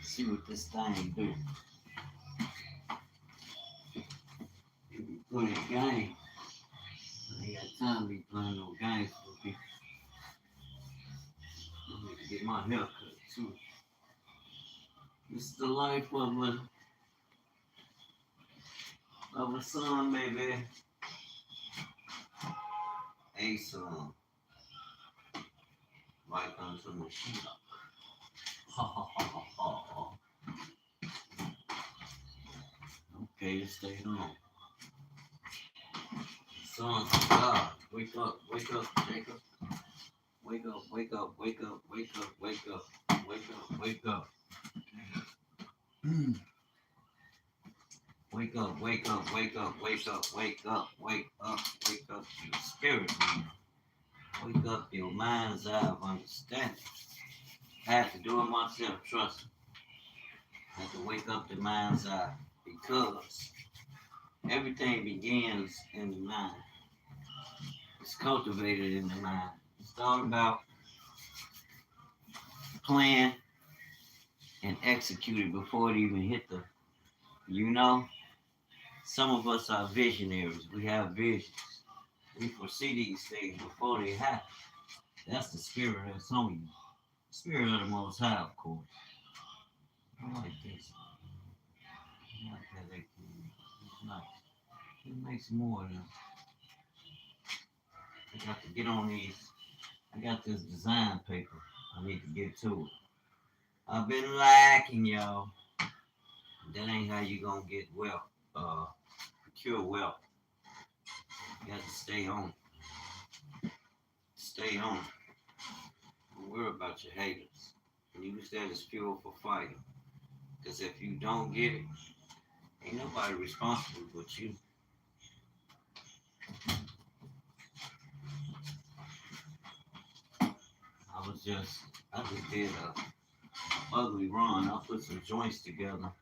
See what this thing do. If you play a game, I ain't got time to be playing no games with people. I need to get my hair cut too. This is the life of a son, baby. A son. Right onto my sheet. Ha ha ha ha ha. Okay, stay on. Sons of God, wake up, Jacob. Wake up, wake up, wake up, wake up, wake up, wake up, wake up. Wake up, wake up, wake up, wake up, wake up, wake up, wake up your spirit, man. Wake up your mind's eye of understanding. I had to do it myself, trust me. I had to wake up the mind's eye because everything begins in the mind. It's cultivated in the mind. It's all about plan and executed before it even hit the, you know, some of us are visionaries. We have visions. We foresee these things before they happen. That's the spirit that's on you. The spirit of the Most High, of course. I like this. I like that they can. It's nice. It makes more of them. I got to get on these. I got this design paper. I need to get to it. I've been lacking, y'all. That ain't how you gonna get wealth. Procure wealth. You got to stay on. Stay on. Don't worry about your haters. Use that as fuel for fighting. Because if you don't get it, ain't nobody responsible but you. I just did a ugly run. I put some joints together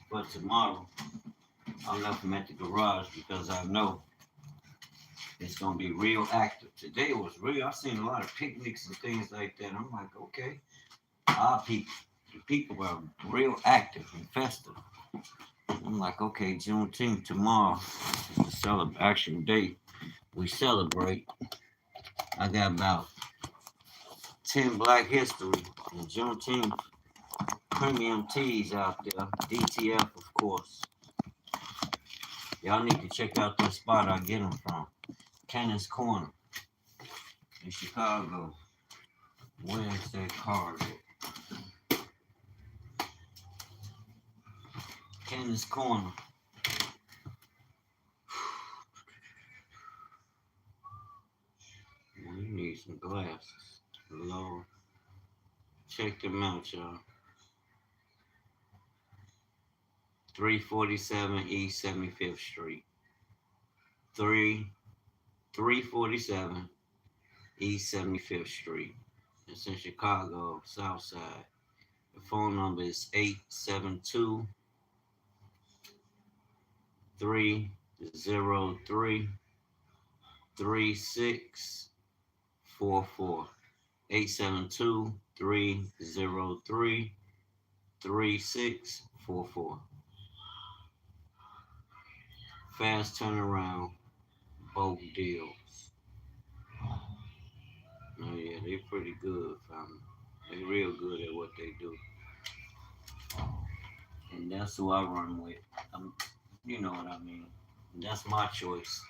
for tomorrow. I left them at the garage because I know it's gonna be real active. Today was real. I've seen a lot of picnics and things like that. I'm like, okay, our people, the people are real active and festive. I'm like, okay, Juneteenth tomorrow is the celebration day. We celebrate. I got about 10 Black History and Juneteenth premium teas out there. DTF, of course. Y'all need to check out that spot I get them from. Cannon's Corner in Chicago. Where's that card at? Cannon's Corner. You need some glasses. Lord. Check them out, y'all. 347 East 75th Street. 347 East 75th Street. It's in Chicago, South Side. The phone number is 872 303 3644. 872 303 3644. Fast turnaround, both deals. Oh yeah, they pretty good, family. They real good at what they do. And that's who I run with. You know what I mean. And that's my choice.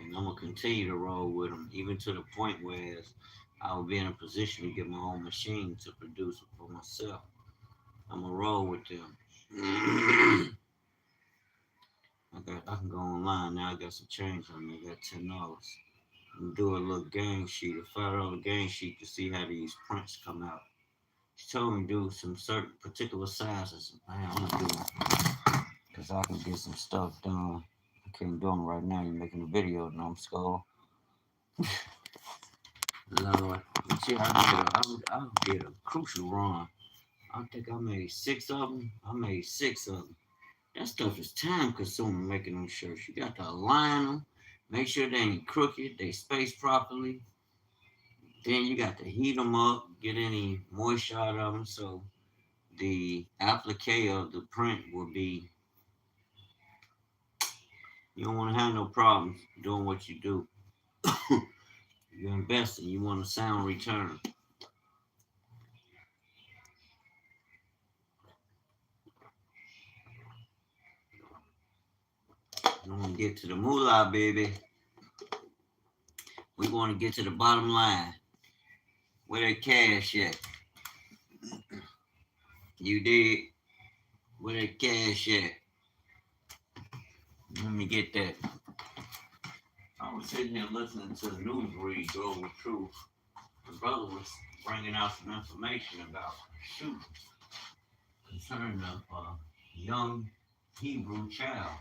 And I'm gonna continue to roll with them, even to the point where I'll be in a position to get my own machine to produce it for myself. I'm gonna roll with them. I can go online now. I got some change on me. I got $10. Do a little gang sheet, a $5 gang sheet to see how these prints come out. She told me to do some certain particular sizes. Man, I'm gonna do them because I can get some stuff done. I can't do them right now. You're making a video, numbskull. Lord, but yeah, I did a crucial run. I think I made 6 of them. That stuff is time consuming making them shirts. You got to align them, make sure they ain't crooked, they spaced properly. Then you got to heat them up, get any moisture out of them, so the applique of the print will be. You don't want to have no problems doing what you do. You're investing. You want a sound return. You want to get to the moolah, baby. We want to get to the bottom line. Where that cash at? You did. Where that cash at? Let me get that. I was sitting here listening to the news read, Global Truth. The brother was bringing out some information about shooting concerning a young Hebrew child,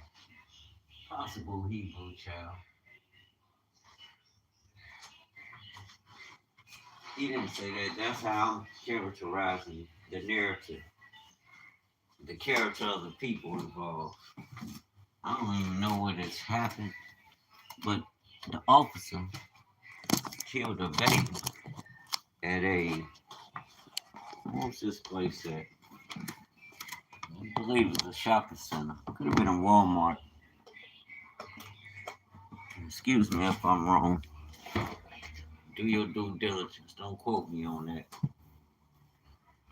possible Hebrew child. He didn't say that. That's how I'm characterizing the narrative, the character of the people involved. I don't even know what has happened, but the officer killed a baby at what's this place at? I believe it was a shopping center. Could have been a Walmart. Excuse me if I'm wrong. Do your due diligence. Don't quote me on that.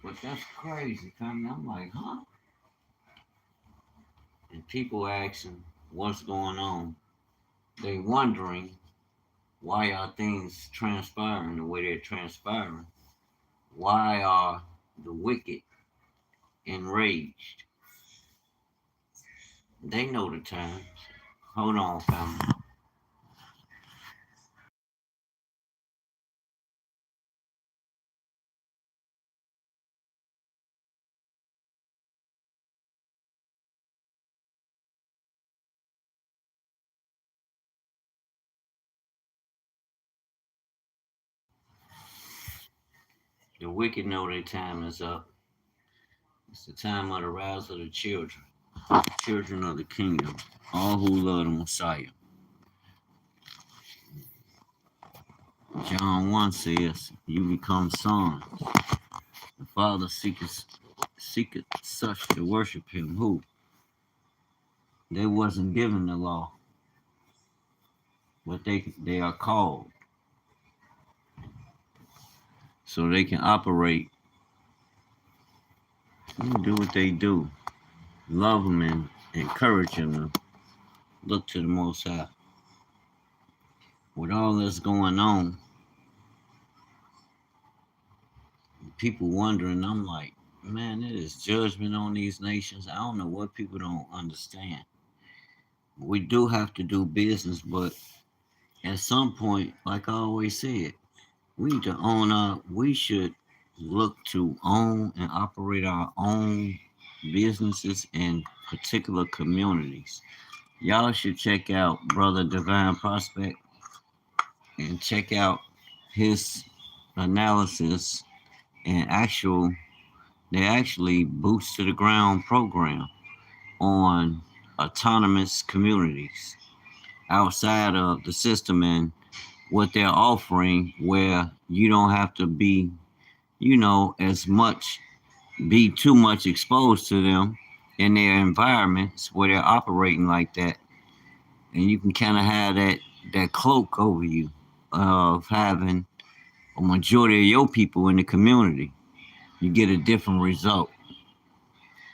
But that's crazy, family. I'm like, huh? And people asking what's going on. They wondering why are things transpiring the way they're transpiring? Why are the wicked enraged? They know the times. Hold on, family. The wicked know their time is up. It's the time of the rise of the children, children of the kingdom, all who love the Messiah. John 1 says, you become sons. The Father seeketh such to worship him who they wasn't given the law, but they are called. So they can operate and do what they do. Love them and encourage them to look to the Most High. With all that's going on, people wondering, I'm like, man, it is judgment on these nations. I don't know what people don't understand. We do have to do business, but at some point, like I always said, we need to we should look to own and operate our own businesses in particular communities. Y'all should check out Brother Divine Prospect and check out his analysis and they actually boots to the ground program on autonomous communities outside of the system and what they're offering, where you don't have to be, be too much exposed to them in their environments where they're operating like that. And you can kind of have that cloak over you of having a majority of your people in the community. You get a different result.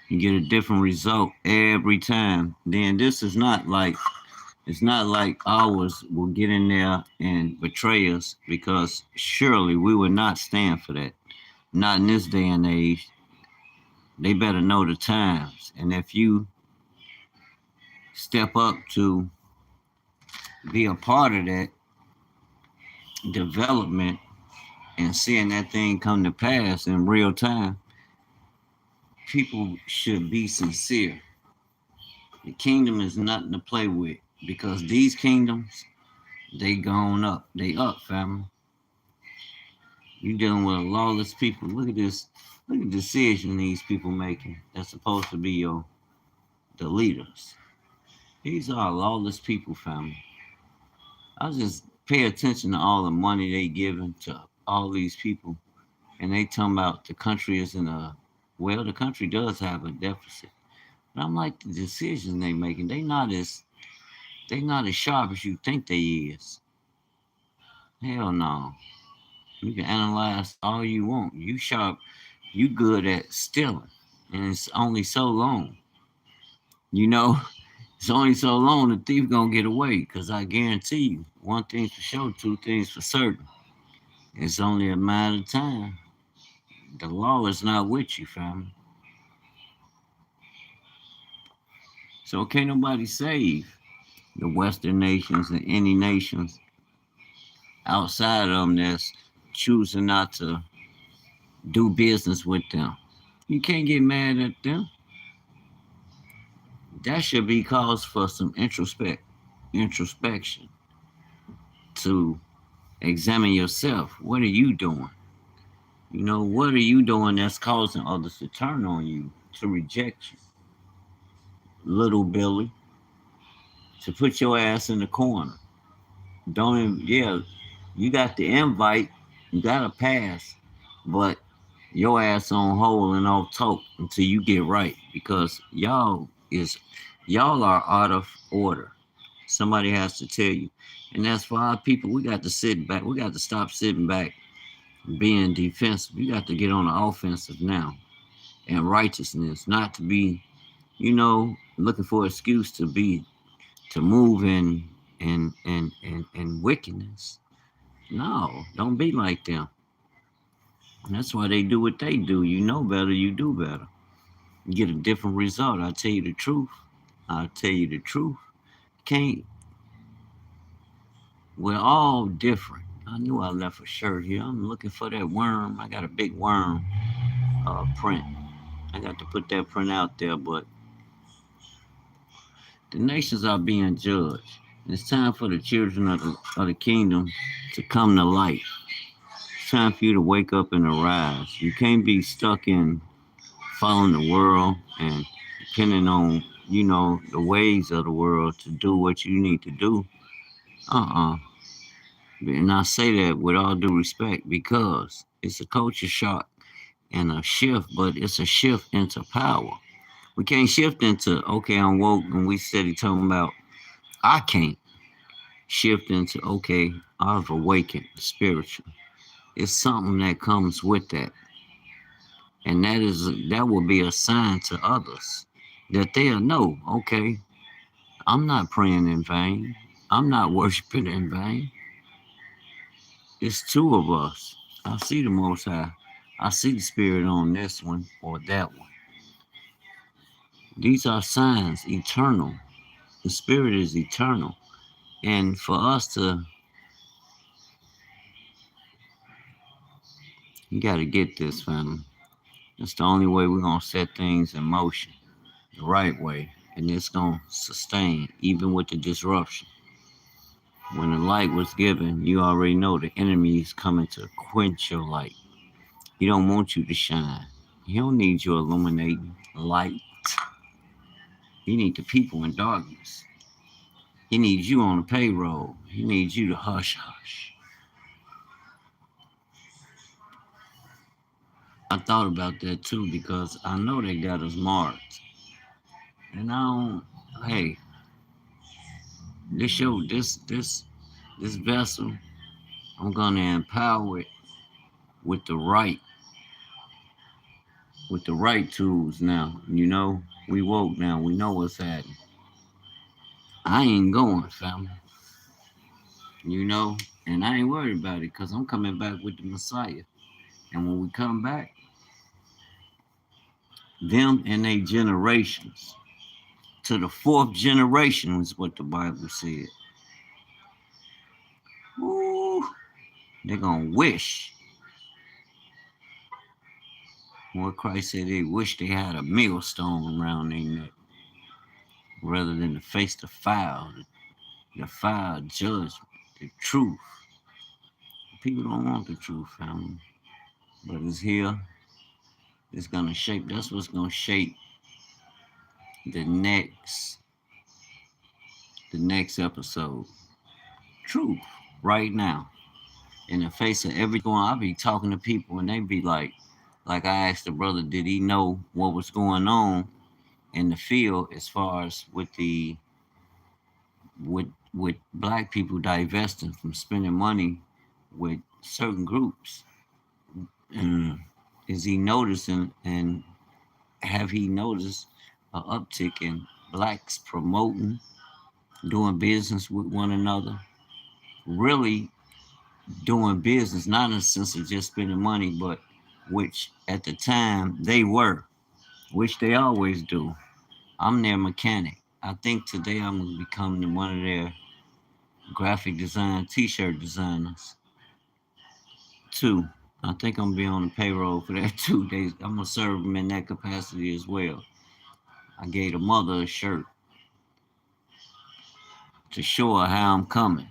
You get a different result every time. Then this is not like, it's not like ours will get in there and betray us, because surely we would not stand for that. Not in this day and age. They better know the times. And if you step up to be a part of that development and seeing that thing come to pass in real time, people should be sincere. The kingdom is nothing to play with, because these kingdoms, they gone up. They up, family. You dealing with a lawless people. Look at this. Look at the decision these people making. That's supposed to be the leaders. These are lawless people, family. I just pay attention to all the money they giving to all these people, and they talking about the country is in a, well, the country does have a deficit. But I'm like, the decisions they making, they not as sharp as you think they is. Hell no. You can analyze all you want. You sharp, you good at stealing. And it's only so long. You know, it's only so long the thief gonna get away. Cause I guarantee you, one thing's for sure, two things for certain. It's only a matter of time. The law is not with you, family. So can't nobody save the Western nations and any nations outside of them that's choosing not to do business with them. You can't get mad at them. That should be cause for some introspection to examine yourself. What are you doing? You know, what are you doing that's causing others to turn on you, to reject you? Little Billy, to put your ass in the corner. Don't even, yeah, you got the invite, you got a pass, but your ass on hold and off talk until you get right because y'all are out of order. Somebody has to tell you. And that's for our people. We got to sit back. We got to stop sitting back being defensive. We got to get on the offensive now and righteousness, not to be, looking for an excuse to move in wickedness. No, don't be like them. And that's why they do what they do. You know better, you do better. You get a different result. I'll tell you the truth. I'll tell you the truth. Can't We're all different. I knew I left a shirt here. I'm looking for that worm. I got a big worm print. I got to put that print out there, but the nations are being judged. It's time for the children of the kingdom to come to light. It's time for you to wake up and arise. You can't be stuck in following the world and depending on, the ways of the world to do what you need to do. Uh-uh. And I say that with all due respect because it's a culture shock and a shift, but it's a shift into power. We can't shift into, okay, I'm woke, and we steady talking about, I can't shift into, okay, I've awakened spiritual. It's something that comes with that. And that will be a sign to others that they'll know, okay, I'm not praying in vain. I'm not worshiping in vain. It's two of us. I see the Most High. I see the Spirit on this one or that one. These are signs, eternal. The Spirit is eternal. And for us to, you got to get this, family. That's the only way we're going to set things in motion the right way. And it's going to sustain, even with the disruption. When the light was given, you already know the enemy is coming to quench your light. He don't want you to shine. He don't need you illuminating light. He need the people in darkness. He needs you on the payroll. He needs you to hush hush. I thought about that too because I know they got us marked. And I don't, hey, this vessel, I'm gonna empower it with the right tools now. We woke now. We know what's happening. I ain't going, family. And I ain't worried about it because I'm coming back with the Messiah. And when we come back, them and their generations, to the fourth generation is what the Bible said. Ooh, they're going to wish. What Christ said, they wish they had a millstone around their neck rather than to face the fire judgment, the truth. People don't want the truth, family. But it's here. It's going to shape. That's what's going to shape the next episode. Truth, right now. in the face of everything going, I be talking to people and they be like I asked the brother, did he know what was going on in the field as far as with black people divesting from spending money with certain groups? And is he noticing and have he noticed an uptick in blacks promoting, doing business with one another, really doing business, not in the sense of just spending money, but which at the time they were, which they always do. I'm their mechanic. I think today I'm gonna become one of their graphic design T-shirt designers too. I think I'm gonna be on the payroll for that too. I'm gonna serve them in that capacity as well. I gave the mother a shirt to show her how I'm coming.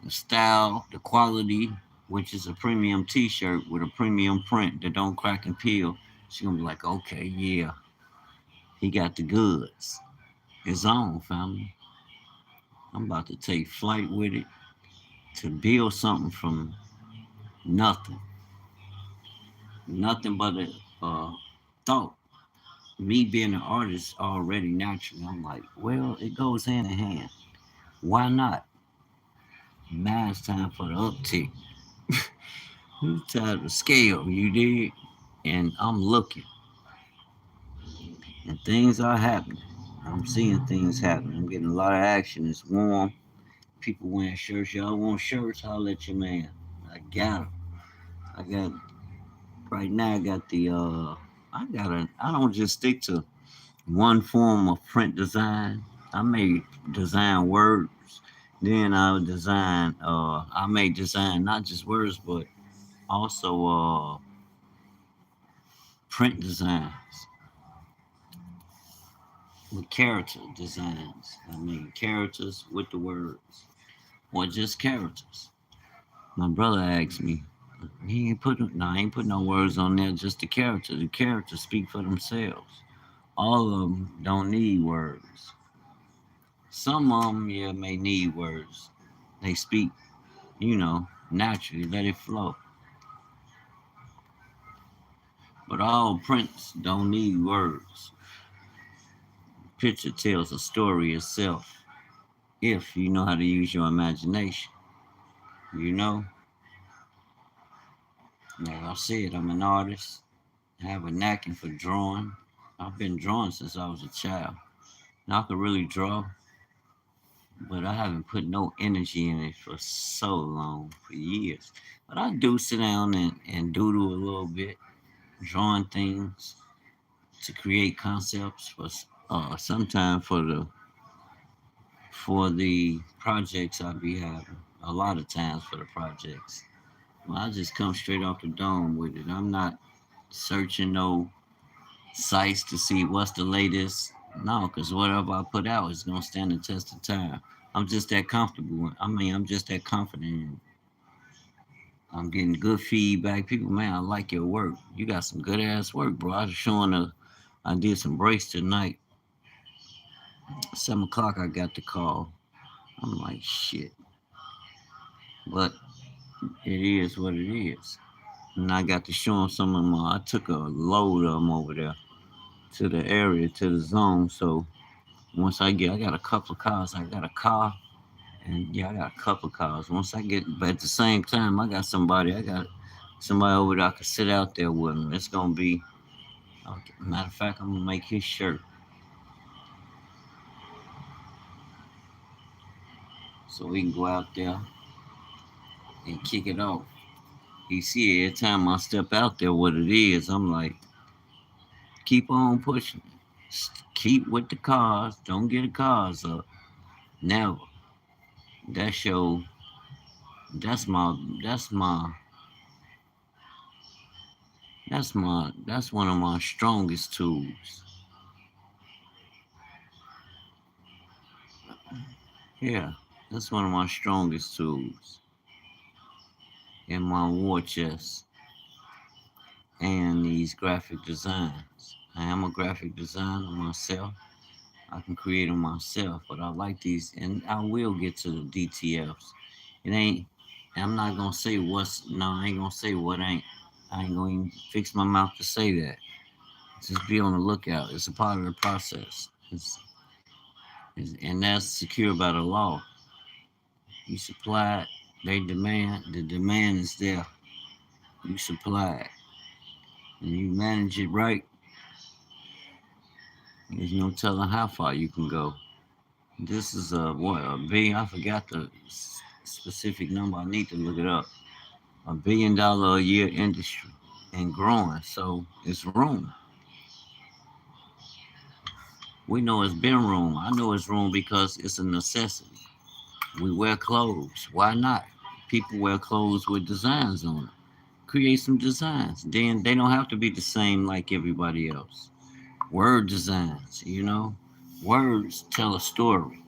The style, the quality, which is a premium T-shirt with a premium print that don't crack and peel. She gonna be like, okay, yeah, he got the goods. It's on, family. I'm about to take flight with it to build something from nothing, nothing but a thought. Me being an artist already naturally, I'm like, well, it goes hand in hand. Why not? Now it's time for the uptick. It's time to scale, you did? And I'm looking, and things are happening. I'm seeing things happen. I'm getting a lot of action. It's warm. People wearing shirts. Y'all want shirts? I'll let you man. I got them. I got right now. I got the. I got a. I don't just stick to one form of print design. I may design words. Then I'll design. I may design not just words, but also print designs with character designs. I mean characters with the words, or just characters. My brother asked me, he ain't put no, I ain't put no words on there, just the character. The characters speak for themselves. All of them don't need words. Some of them, yeah, may need words. They speak, naturally, let it flow. But all prints don't need words. Picture tells a story itself if you know how to use your imagination. You know, like I said, I'm an artist. I have a knacking for drawing. I've been drawing since I was a child. Now I could really draw, but I haven't put no energy in it for so long, for years. But I do sit down and doodle a little bit, drawing things to create concepts for sometime for the projects I be having. A lot of times for the projects. Well, I just come straight off the dome with it. I'm not searching no sites to see what's the latest. No, because whatever I put out is gonna stand the test of time. I'm just that comfortable. I mean, I'm just that confident. I'm getting good feedback. People, man, I like your work. You got some good ass work, bro. I was showing I did some breaks tonight. 7 o'clock, I got the call. I'm like, shit. But it is what it is. And I got to show them some of my. I took a load of them over there to the area, to the zone. So once I got a couple of cars. I got a car, and yeah, I got a couple of cars. Once I get, but at the same time, I got somebody over there I could sit out there with me. It's gonna be, okay, matter of fact, I'm gonna make his shirt so we can go out there and kick it off. You see, every time I step out there, what it is, I'm like, keep on pushing. Keep with the cars. Don't get the cars up. Never. That's your. That's my. That's my. That's one of my strongest tools. Yeah, that's one of my strongest tools in my war chest and these graphic designs. I am a graphic designer myself. I can create them myself, but I like these, and I will get to the DTFs. It ain't. I'm not gonna say what's no, I ain't gonna say what ain't. I ain't gonna even fix my mouth to say that. Just be on the lookout. It's a part of the process. And that's secured by the law. You supply it, they demand. The demand is there. You supply it, and you manage it right. There's no telling how far you can go. This is a billion. I forgot the specific number. I need to look it up. $1 billion a year industry and growing. So it's room. We know it's been room. I know it's room because it's a necessity. We wear clothes. Why not? People wear clothes with designs on them. Create some designs. Then they don't have to be the same like everybody else. Word designs, Words tell a story.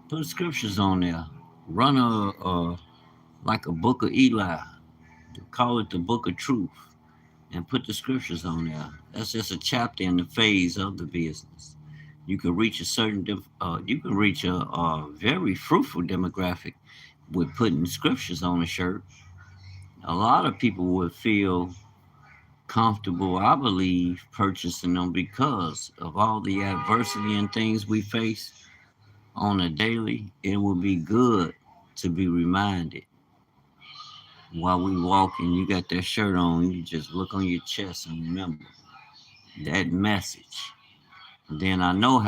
Put scriptures on there. Run like a book of Eli. Call it the book of truth. And put the scriptures on there. That's just a chapter in the phase of the business. You can reach a very fruitful demographic with putting scriptures on a shirt. A lot of people would feel comfortable, I believe, purchasing them because of all the adversity and things we face on a daily. It would be good to be reminded while we walk and you got that shirt on, you just look on your chest and remember that message. Then I know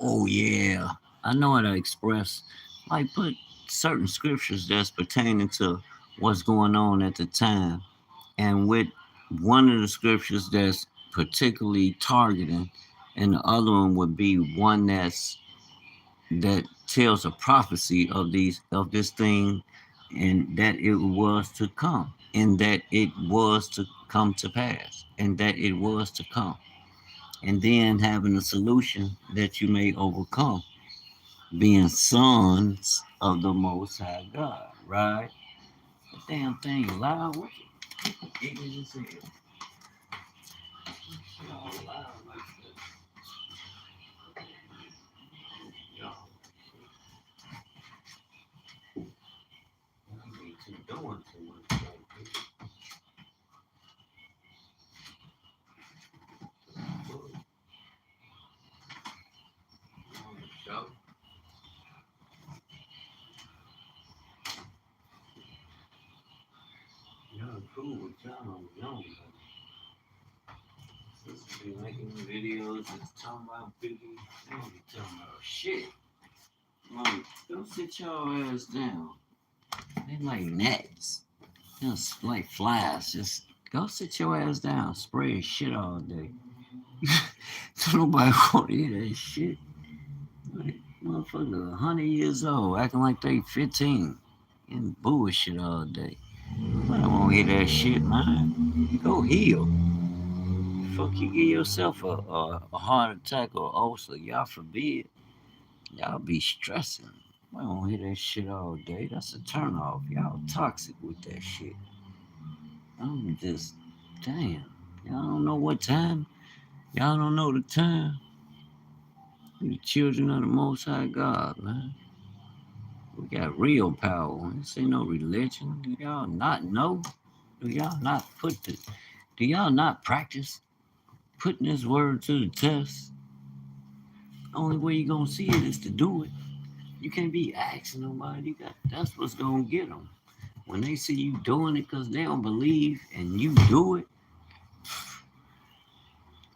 oh yeah, I know how to express, like put certain scriptures that's pertaining to what's going on at the time. And with one of the scriptures that's particularly targeting, and the other one would be one that tells a prophecy of this thing, and that it was to come, and that it was to come to pass, and that it was to come, and then having a solution that you may overcome, being sons of the Most High God, right? The damn thing loud. What the ignorant is here? Y'all loud like this. Y'all be too doing too much. On the show. Y'all cool with y'all young. Sisters be making videos and talking about people. They don't be talking about shit. Like, go sit your ass down. They like gnats. Just like flies. Just go sit your ass down. Spray shit all day. So nobody want to hear that shit. Like, motherfucker, 100 years old, acting like they 15. And bullshit all day. I don't want to hear that shit, man. Go heal. Fuck you give yourself a heart attack or ulcer, y'all forbid. Y'all be stressing. I don't hear that shit all day. That's a turnoff. Y'all toxic with that shit. I'm just, damn. Y'all don't know what time. Y'all don't know the time. We the children of the Most High God, man. We got real power. This ain't no religion. Do y'all not know? Do y'all not do y'all not practice putting this word to the test? Only way you gonna see it is to do it. You can't be asking nobody. That's what's gonna get them. When they see you doing it because they don't believe and you do it,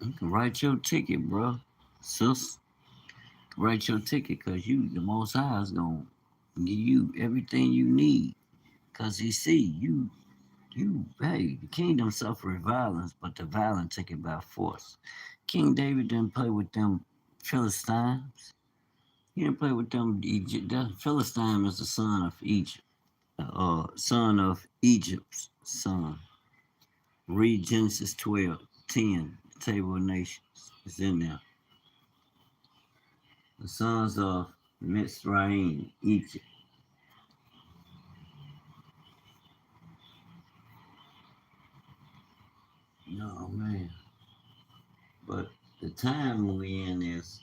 you can write your ticket, bro. Sis, write your ticket because the Most High is gonna give you everything you need. Cause he see hey, the kingdom suffered violence, but the violent take it by force. King David didn't play with them Philistines. He didn't play with them Egypt. That Philistine is the son of Egypt, son of Egypt's son. Read Genesis 12:10. The table of nations is in there. The sons of Mitzrayim, Egypt. No man. But the time we in is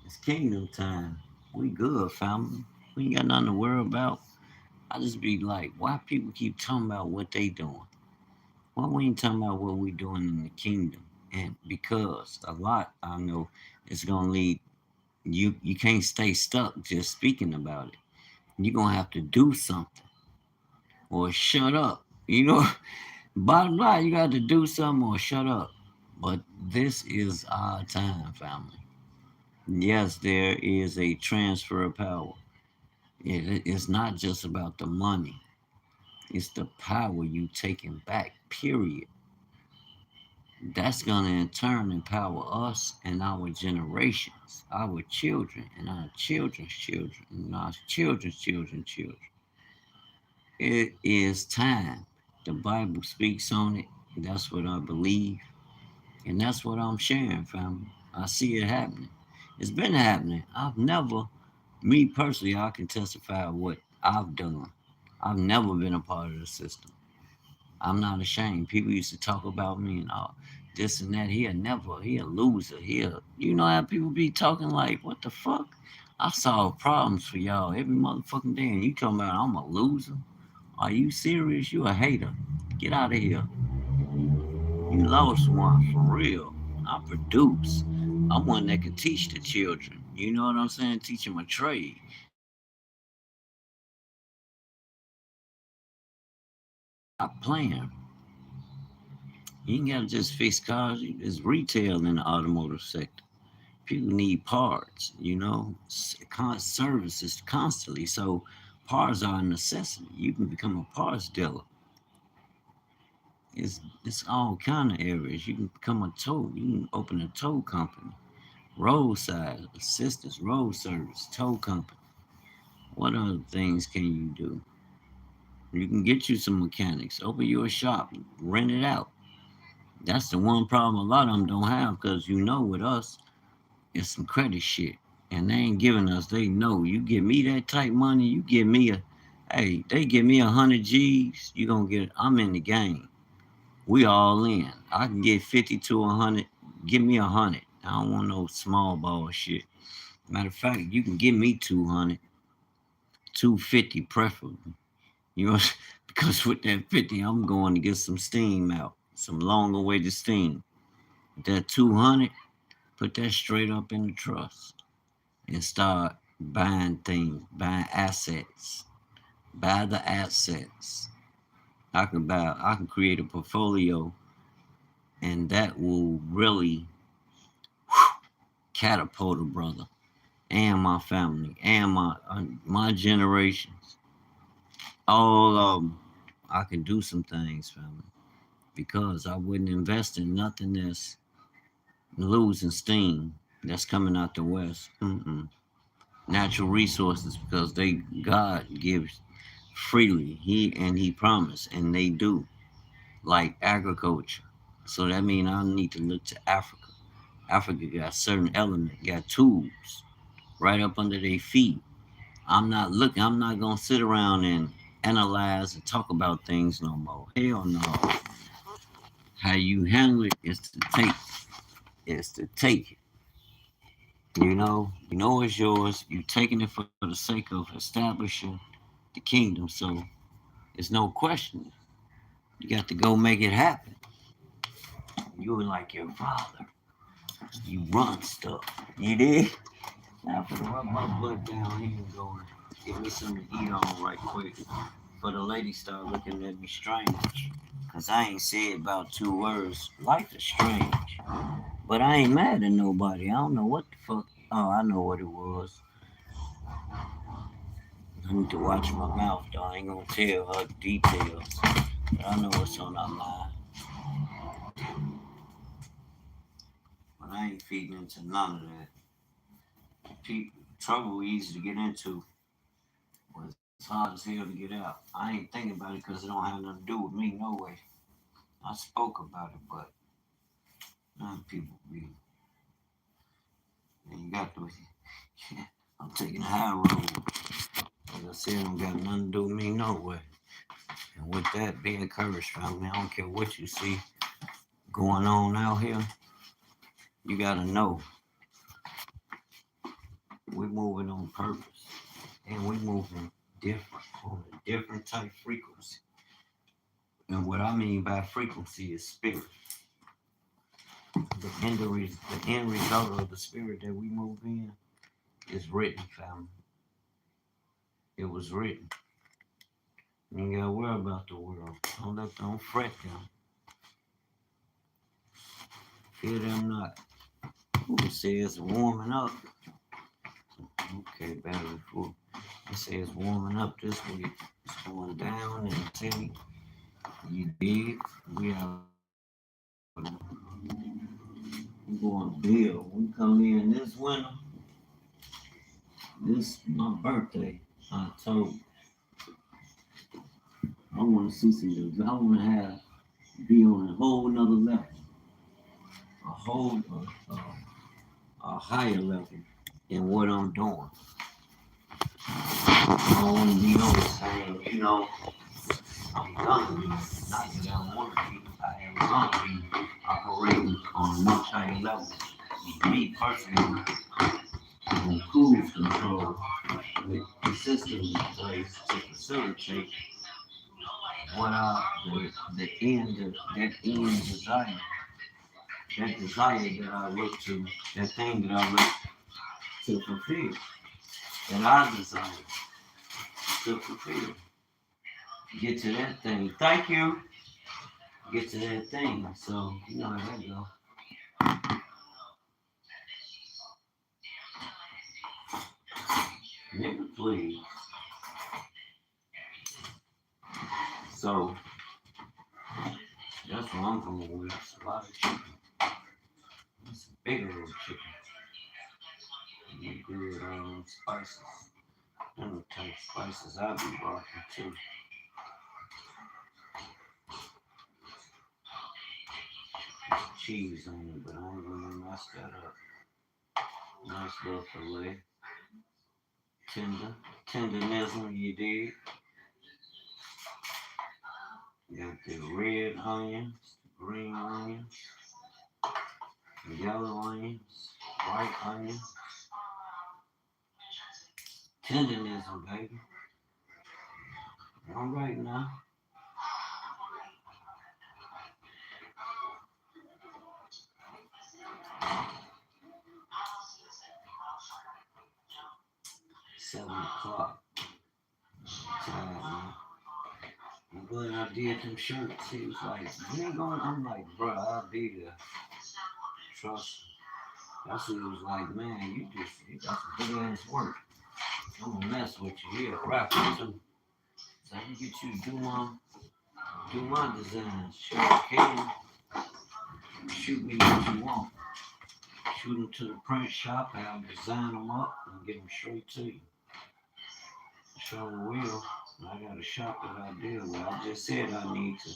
it's kingdom time. We good, family. We ain't got nothing to worry about. I just be like, why people keep talking about what they doing? Why we ain't talking about what we doing in the kingdom? And because a lot I know it's gonna lead you can't stay stuck just speaking about it. You're gonna have to do something or shut up. You know, bottom line, you got to do something or shut up. But this is our time, family. Yes, there is a transfer of power. It's not just about the money. It's the power you taking back, period. That's going to in turn empower us and our generations, our children and our children's children and our children's children's children. It is time. The Bible speaks on it. That's what I believe. And that's what I'm sharing, family. I see it happening. It's been happening. Me personally, I can testify what I've done. I've never been a part of the system. I'm not ashamed. People used to talk about me and all this and that. He a loser. You know how people be talking like, what the fuck? I solve problems for y'all every motherfucking day, and you talking about I'm a loser? Are you serious? You a hater? Get out of here. You lost one for real. I produce. I'm one that can teach the children. You know what I'm saying? Teach them a trade. Stop playing. You ain't gotta just fix cars. There's retail in the automotive sector. People need parts, services constantly. So parts are a necessity. You can become a parts dealer. It's all kind of areas. You can become a tow. You can open a tow company, roadside assistance, road service, tow company. What other things can you do? You can get you some mechanics. Open your shop, rent it out. That's the one problem a lot of them don't have because with us, it's some credit shit. And they ain't giving us, they know you give me that type money, you give me they give me 100 G's, you gonna get, I'm in the game. We all in. I can get 50 to 100, give me 100. I don't want no small ball shit. Matter of fact, you can give me 200, 250 preferably. You know, because with that 50, I'm going to get some steam out, some long awaited steam. That 200, put that straight up in the trust and start buying things, buying assets. Buy the assets. I can create a portfolio and that will really catapult a brother and my family and my generations. All I can do some things, family, because I wouldn't invest in nothing that's losing steam that's coming out the west. Natural resources because God gives freely. He promised, and they do, like agriculture. So that means I need to look to Africa. Africa got certain element, got tools right up under their feet. I'm not gonna sit around and analyze and talk about things no more. Hell no. How you handle it is to take. Is to take it. You know it's yours. You taking it for the sake of establishing the kingdom. So it's no question. You got to go make it happen. You were like your father. You run stuff. You did? Now for the rub my butt down here and go and get me something to eat on right quick. For the lady start looking at me strange. Cause I ain't said about 2 words. Life is strange. But I ain't mad at nobody. I don't know what the fuck. Oh, I know what it was. I need to watch my mouth though. I ain't gonna tell her the details. But I know what's on her mind. But I ain't feeding into none of that. Trouble easy to get into, but it's hard as hell to get out. I ain't thinking about it because it don't have nothing to do with me, no way. I spoke about it, but none people be. And you got to. I'm taking the high road. As I said, it don't got nothing to do with me, no way. And with that, be encouraged, family. I don't care what you see going on out here. You gotta know we're moving on purpose and we're moving different, on a different type frequency. And what I mean by frequency is spirit. The end result of the spirit that we move in is written, family. It was written. You ain't gotta worry about the world. Don't fret them. Fear them not. It says warming up. Okay, battery full. It says warming up this week. It's going down until you dig. We are going to build. We come in this winter. This is my birthday, October. I want to see some. I want to be on a whole nother level, a higher level in what I'm doing. I don't want to be on the same, I'm gonna be, not that I want to be, I am gonna be operating on a much higher level. Me personally, on cruise control with the system in place to facilitate what the end, that end desire, that desire that I look to, that thing that I look to fulfill, that I desire to fulfill. Get to that thing. Thank you. Get to that thing. So, you know how that go. Nigga, please. So, that's what I'm going with. It's a lot of chicken. It's a bigger little chicken. You good spices. Them the type of spices I be rocking too. Cheese on it, but I ain't gonna mess that up. Nice little filet. Tenderism, you dig? Got the red onions, green onions, yellow onions, white onions. Tenderism, baby. All right now. $7 tired, man. I'm glad I did them shirts. He was like, you ain't going. I'm like, bro, I'll be there. Trust me. That's what he was like, man, you got some big ass work. I'm gonna mess with you here, rapper too. So I can get you to do my designs. Sure can. Shoot me what you want. Shoot them to the print shop, I'll design them up and get them straight to you. Sure will. I got a shop that I deal with. I just said I need to.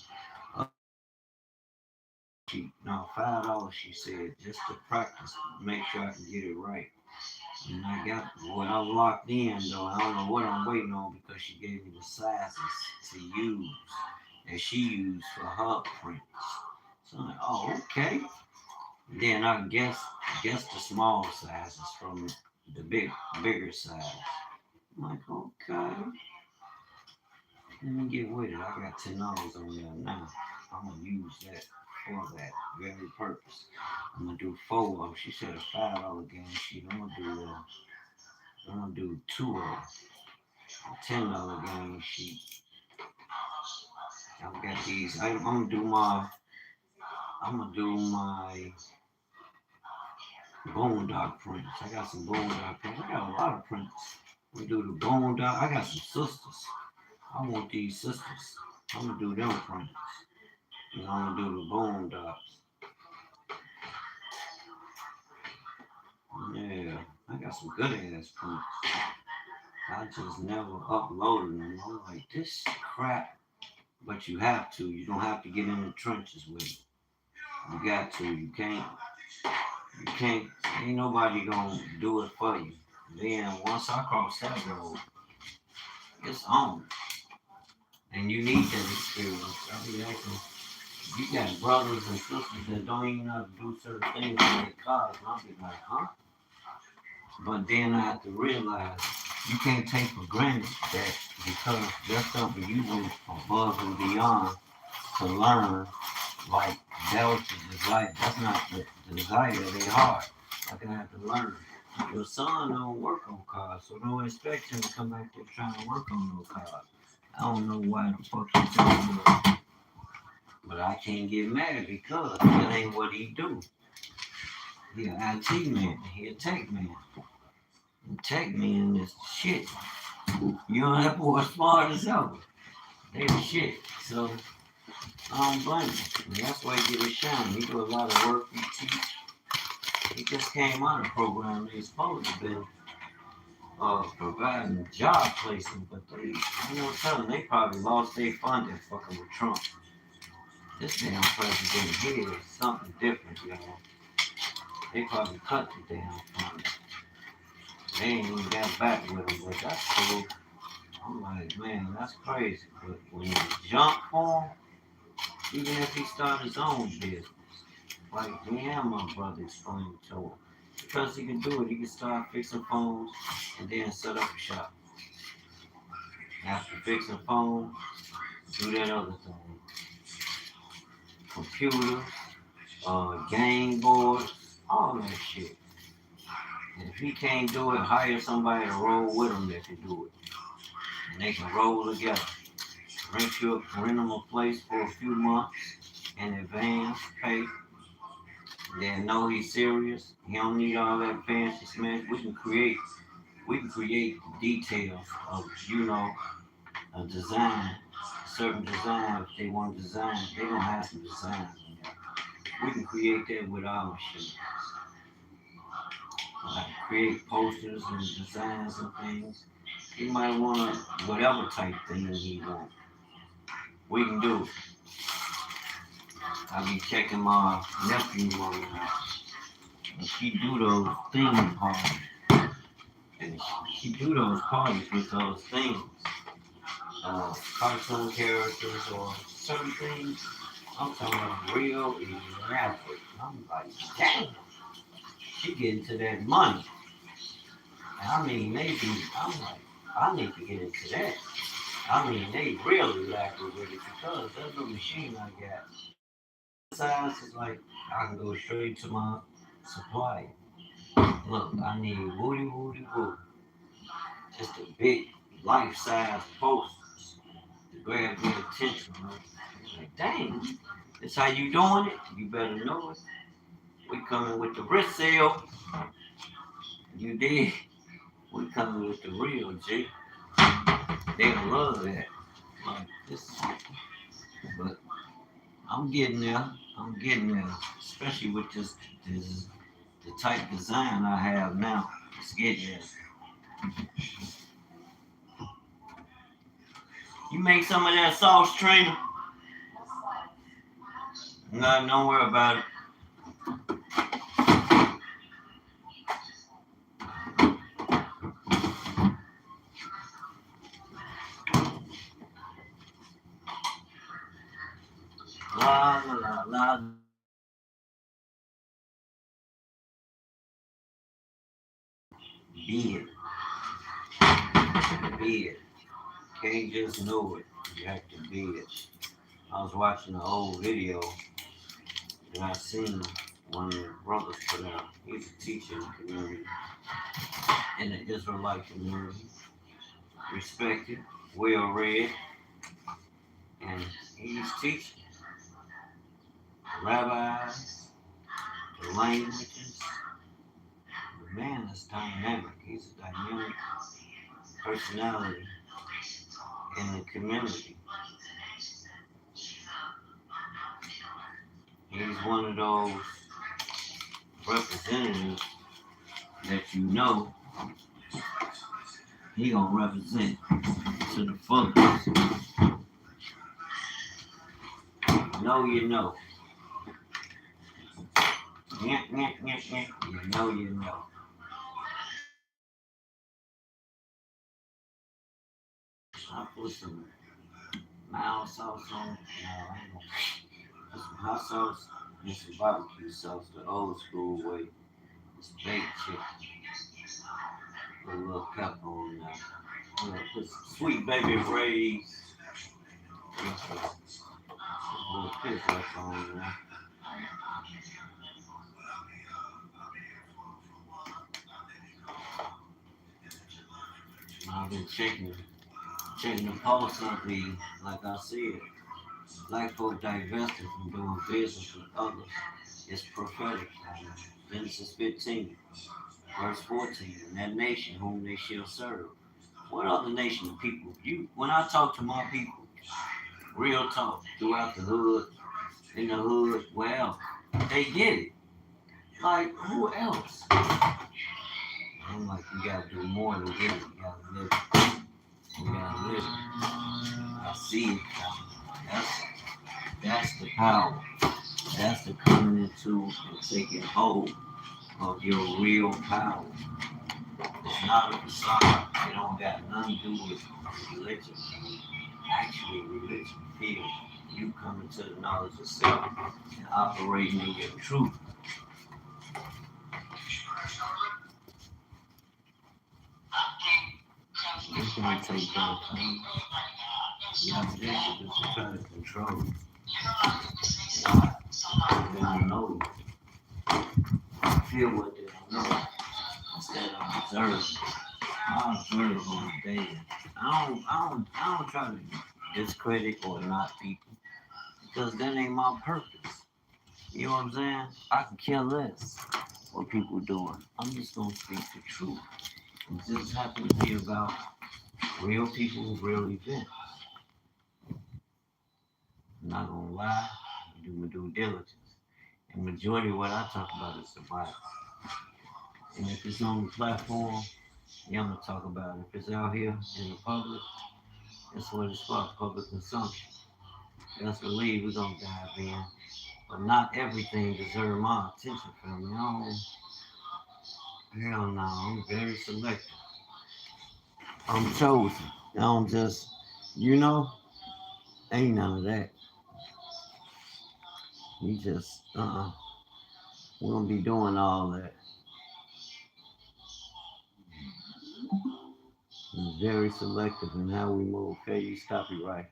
$5 she said, just to practice, make sure I can get it right. And I got what I'm locked in though. I don't know what I'm waiting on because she gave me the sizes to use that she used for her prints. So I'm like, oh, okay. Then I guess the small sizes from the bigger size. I'm like, okay. Let me get with it. I got $10 on there now. I'm gonna use that for that very purpose. I'm gonna do 4 of them. She said a $5 game sheet. I'm gonna do 2 of them. A $10 game sheet. I've got these. I'm gonna do my Boondock prints. I got some Boondock prints. I got a lot of prints. I'm gonna do the Boondock. I got some sisters. I want these sisters. I'm gonna do them prints. And I'm gonna do the Boondocks. Yeah, I got some good ass prints. I just never uploaded them. I'm like, this crap. But you have to. You don't have to get in the trenches with it. You got to. You can't. Ain't nobody gonna do it for you. Then once I cross that road, it's on. And you need that experience. I be asking, you got brothers and sisters that don't even know how to do certain things in their cars. And I'll be like, huh? But then I have to realize you can't take for granted that because that's something you do above and beyond to learn. Like that was the desire. That's not the desire of their heart. Like I have to learn. Your son don't work on cars, so don't expect him to come back there trying to work on no cars. I don't know why the fuck he's doing it, but I can't get mad because it ain't what he do. He an IT man. He a tech man. And tech man is shit. You know that boy smart as hell. They the shit. So I don't blame him. And that's why he get his shine. He do a lot of work. He teach. He just came out of the program. He's supposed to be providing job placement, but they, I know telling they probably lost their funding fucking with Trump. This damn president here is something different, y'all. They probably cut the damn funding. They ain't even got back with him, but that's cool. I'm like, man, that's crazy. But when you jump for him, even if he start his own business, like me and my brother explained to him, because he can do it, he can start fixing phones and then set up a shop. After fixing phones, do that other thing. Computers, game boards, all that shit. And if he can't do it, hire somebody to roll with him that can do it. And they can roll together. Rent them a place for a few months in advance, pay. They know he's serious. He don't need all that fancy smash. We can create the details of, a design, a certain design. If they want to design, they don't have to design. We can create that with our machine. Like create posters and designs and things. He might want to whatever type thing he wants. We can do it. I be checking my nephew on that. And she do those theme parties. And she do those parties with those things. Cartoon characters or certain things. I'm talking about real elaborate. I'm like, damn, she getting to that money. And I mean, maybe I'm like, I need to get into that. I mean, they really elaborate with it because that little machine I got, size is like I can go straight to my supplier. Look, I need woody woody woody. Just a big life size posters to grab their attention. Right? Like, dang, that's how you doing it? You better know it. We coming with the wrist sale. You did. We coming with the real G. They gonna love that. Like this, but I'm getting there. I'm getting there, especially with this the type design I have now. It's getting there. You make some of that sauce, Trina? No, don't worry about it. La la la la. Be it. Be it. Can't just know it. You have to be it. I was watching an old video and I seen one of the brothers put out. He's a teacher in the community, in the Israelite community. Respected, well read, and he's teaching rabbis, the languages. The man is dynamic. He's a dynamic personality in the community. He's one of those representatives that he gonna represent to the fullest. Know you know. Yeah, yeah, yeah, yeah. You know you know. I put some mild sauce on it. No, I ain't gonna put some hot sauce and some barbecue sauce, the old school way. It's baked chicken. Put a little pepper on there. Put some Sweet Baby Ray's. Little piss left on there. I've been checking the pulse of the, like I said, black folk divested from doing business with others. It's prophetic. Genesis 15, verse 14. And that nation whom they shall serve. What other nation of people? When I talk to my people, real talk, throughout the hood, in the hood, well, they get it. Like, who else? I'm like, you gotta do more than get it. You gotta live it. You gotta live it. I see it. That's the power. That's the coming into and taking hold of your real power. It's not a facade. It don't got nothing to do with religion. Actually, religion is you coming to the knowledge of self and operating in your truth. It's gonna take that time. Yeah, this is to try to control. Why? They don't know. I feel what they don't know. Instead of observing. I observe on a daily. I don't try to discredit or not people because that ain't my purpose. You know what I'm saying? I can care less what people doing. I'm just gonna speak the truth. It just happens to be about real people, real events. I'm not gonna lie, do my due diligence. And majority of what I talk about is the Bible. And if it's on the platform, yeah, I'm gonna talk about it. If it's out here in the public, that's what it's for, public consumption. Best believe we're gonna dive in. But not everything deserves my attention from me. Hell no, I'm very selective. I'm chosen. I don't just, you know, ain't none of that. You just, we don't be doing all that. I'm very selective in how we move. Okay, use copyright.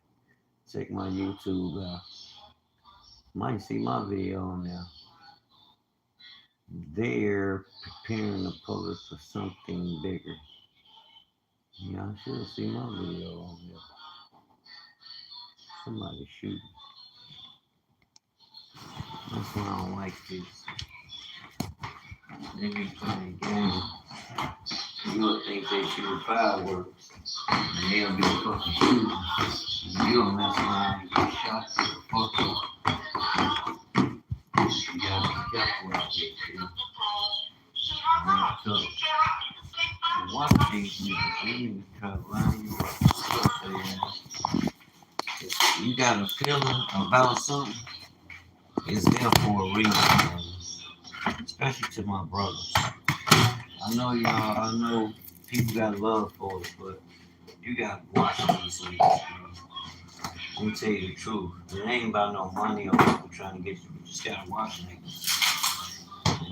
Check my YouTube out. Might see my video on there. They're preparing the public for something bigger. Yeah, I should see my video on there. Somebody shooting. That's why I don't like this. They be playing games. You'll think they shoot fireworks. And they'll be fucking shooting. You'll mess around and get shot to the fuck up. You gotta be careful out here, too. So, watch these niggas. They need to try to line you up. If you got a feeling about something, it's there for a reason, man. Especially to my brothers. I know y'all, I know people got love for it, but you gotta watch these niggas, man. Let me tell you the truth. It ain't about no money or people trying to get you. You just gotta watch niggas.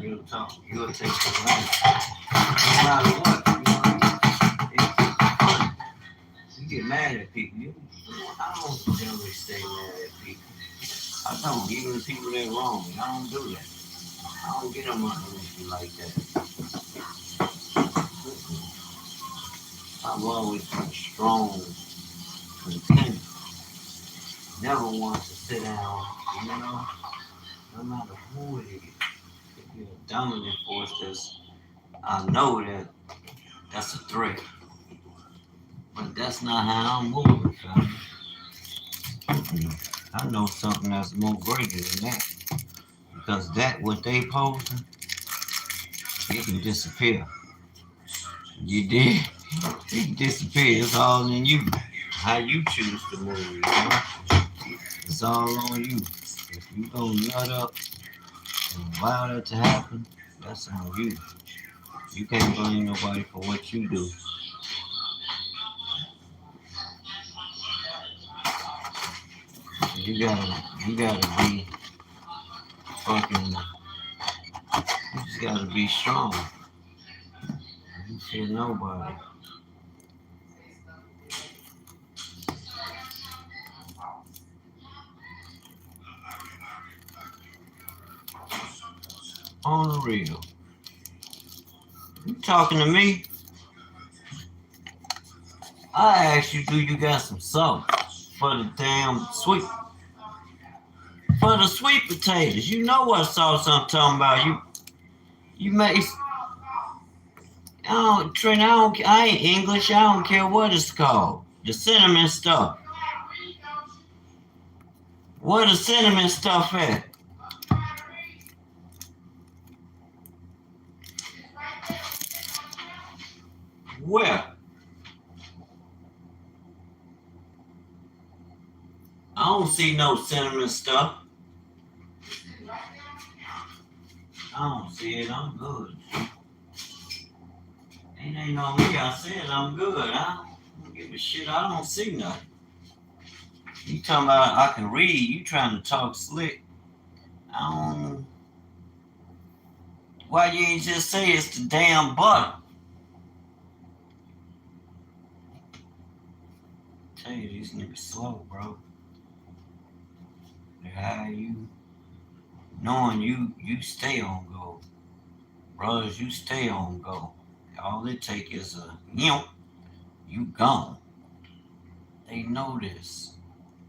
Real talk. You'll take the money. No matter what, you know, it's fun. You get mad at people. I don't generally stay mad at people. I don't. Even the people that wrong me, I don't do that. I don't get on my energy like that. I've always been strong, content. Never want to sit down, you know, no matter who it is. If you're a dominant force, I know that that's a threat. But that's not how I'm moving, fam. I know something that's more greater than that. Because that, what they posing, it can disappear. You did? It can disappear. It's all in you. How you choose to move, you know? It's all on you. If you gonna nut up and allow that to happen, that's on you. You can't blame nobody for what you do. You gotta be fucking, you just gotta be strong. You fear nobody. On the real. You talking to me? I asked you, do you got some salt for the damn sweet, for the sweet potatoes? You know what sauce I'm talking about. You make, Trent, I ain't English. I don't care what it's called. The cinnamon stuff. Where the cinnamon stuff at? Where? I don't see no cinnamon stuff. I don't see it. I'm good. Ain't no me. I said I'm good. I don't give a shit. I don't see nothing. You talking about I can read? You trying to talk slick? I don't. Why you ain't just say it's the damn butter? Tell you these niggas slow, bro. How you knowing you stay on go, brothers? You stay on go. All it take is a you gone. They know this.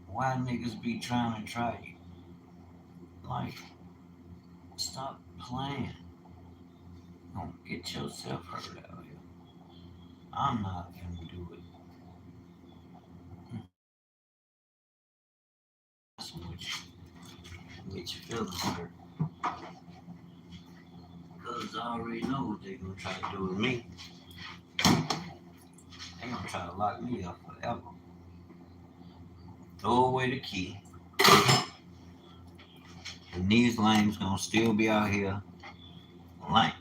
Why niggas be trying to try you? Like, stop playing. Don't get yourself hurt out here. I'm not gonna do it. That's what you get your feelings hurt. Because I already know what they gonna try to do with me. They gonna try to lock me up forever. Throw away the key. And these lames gonna still be out here lame.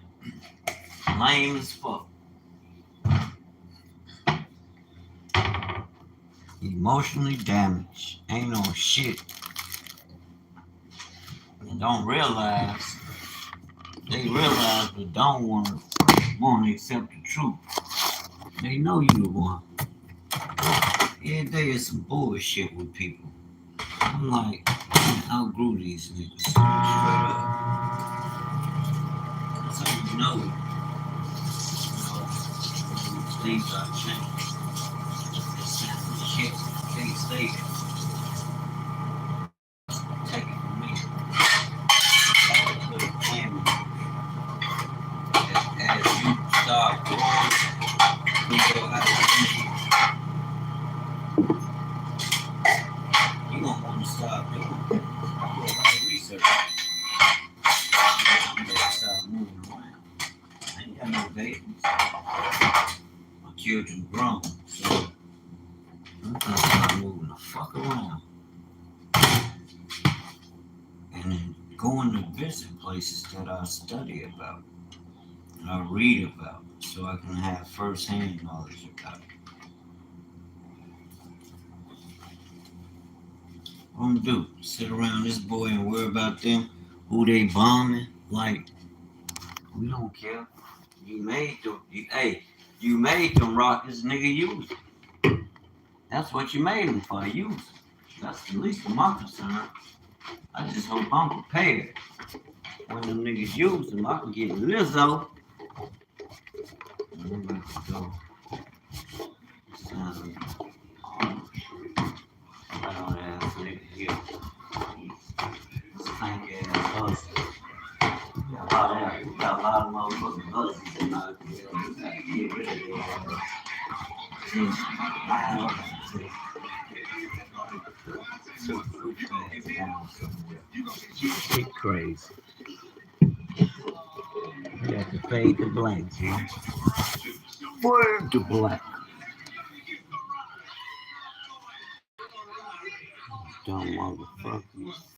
Lame as fuck. Emotionally damaged. Ain't no shit. And don't realize, they realize but don't want to accept the truth. They know you the one. Every day is some bullshit with people. I'm like, I outgrew these niggas. Straight up. That's how you know things are changing. Shit can't stay there. Take it from me. I put a plan as you start growing, you know how to think. You don't want to stop doing it. Do a lot of research. You gotta stop moving around. I ain't got no babies. My children grown, so I'm gonna start moving the fuck around. And then going to visit places that I study about, and I read about, so I can have first-hand knowledge about it. What I'm gonna do? Sit around this boy and worry about them, who they bombing? Like, we don't care. You made them. You made them rockets, nigga. Use them. That's what you made them for. Use them. That's the least of my concern. I just hope I'm prepared. When them niggas use them, I can get Lizzo. I'm about to go. Loud ass nigga here. Stank ass hustle. We got a lot of motherfucking hustles out here. We gotta get rid of them. Shit crazy. You got to fade the black, G. Word to black. Dumb motherfuckers.